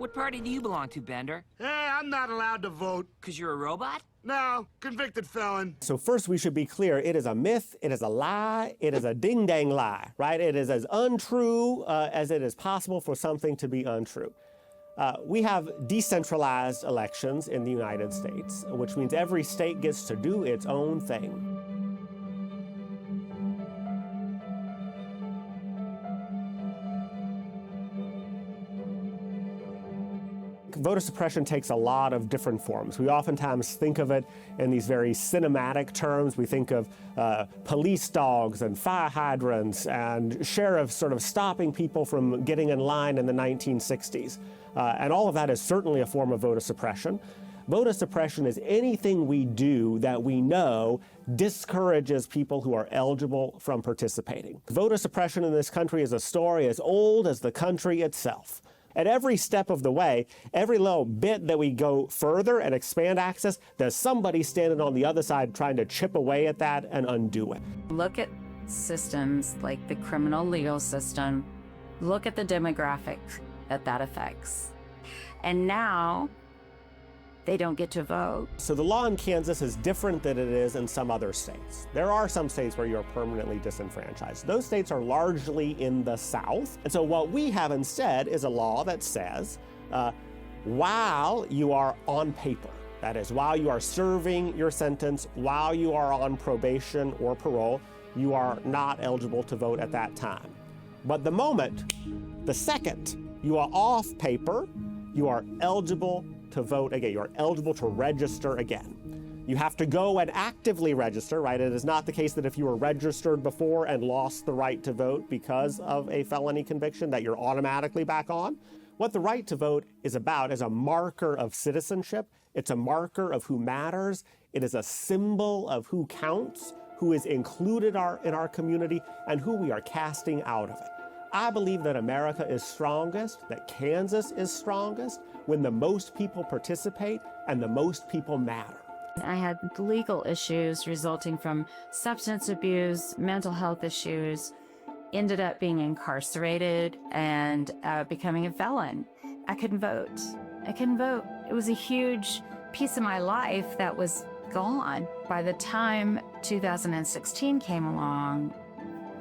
What party do you belong to, Bender? Hey, I'm not allowed to vote. 'Cause you're a robot? No, convicted felon. So first we should be clear, it is a myth, it is a lie, it is a ding-dang lie, right? It is as untrue as it is possible for something to be untrue. We have decentralized elections in the United States, which means every state gets to do its own thing. Voter suppression takes a lot of different forms. We oftentimes think of it in these very cinematic terms. We think of police dogs and fire hydrants and sheriffs sort of stopping people from getting in line in the 1960s. And all of that is certainly a form of voter suppression. Voter suppression is anything we do that we know discourages people who are eligible from participating. Voter suppression in this country is a story as old as the country itself. At every step of the way, every little bit that we go further and expand access, there's somebody standing on the other side trying to chip away at that and undo it. Look at systems like the criminal legal system. Look at the demographics that affects. And now they don't get to vote. So the law in Kansas is different than it is in some other states. There are some states where you're permanently disenfranchised. Those states are largely in the South. And so what we have instead is a law that says, while you are on paper, that is, while you are serving your sentence, while you are on probation or parole, you are not eligible to vote at that time. But the second you are off paper, you are eligible to vote again. You're eligible to register again. You have to go and actively register, right? It is not the case that if you were registered before and lost the right to vote because of a felony conviction that you're automatically back on. What the right to vote is about is a marker of citizenship. It's a marker of who matters. It is a symbol of who counts, who is included in our community, and who we are casting out of it. I believe that America is strongest, that Kansas is strongest, when the most people participate and the most people matter. I had legal issues resulting from substance abuse, mental health issues, ended up being incarcerated and becoming a felon. I couldn't vote. It was a huge piece of my life that was gone. By the time 2016 came along,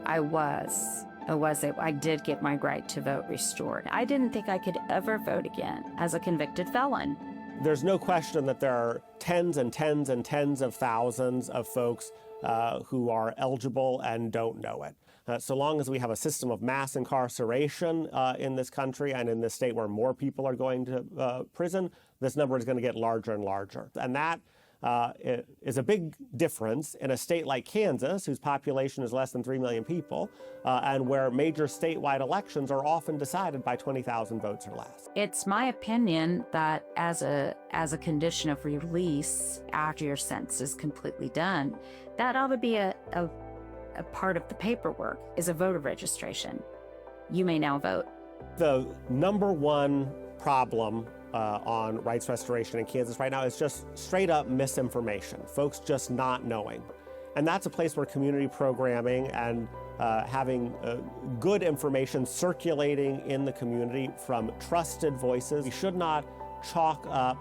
I did get my right to vote restored. I didn't think I could ever vote again as a convicted felon. There's no question that there are tens and tens and tens of thousands of folks who are eligible and don't know it. So long as we have a system of mass incarceration in this country and in this state where more people are going to prison, this number is going to get larger and larger. And that is a big difference in a state like Kansas, whose population is less than 3 million people, and where major statewide elections are often decided by 20,000 votes or less. It's my opinion that as a condition of release after your sentence is completely done, that ought to be a part of the paperwork is a voter registration. You may now vote. The number one problem on rights restoration in Kansas right now is just straight up misinformation, folks just not knowing. And that's a place where community programming and having good information circulating in the community from trusted voices. We should not chalk up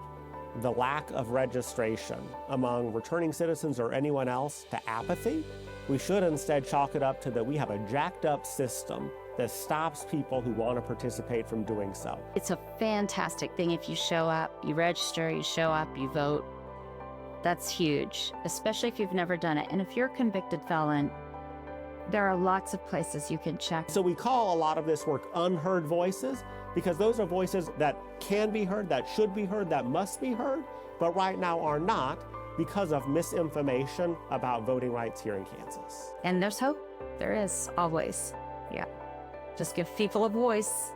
the lack of registration among returning citizens or anyone else to apathy. We should instead chalk it up to that we have a jacked up system that stops people who want to participate from doing so. It's a fantastic thing if you show up, you register, you show up, you vote. That's huge, especially if you've never done it. And if you're a convicted felon, there are lots of places you can check. So we call a lot of this work unheard voices because those are voices that can be heard, that should be heard, that must be heard, but right now are not because of misinformation about voting rights here in Kansas. And there's hope. There is always. Yeah. Just give people a voice.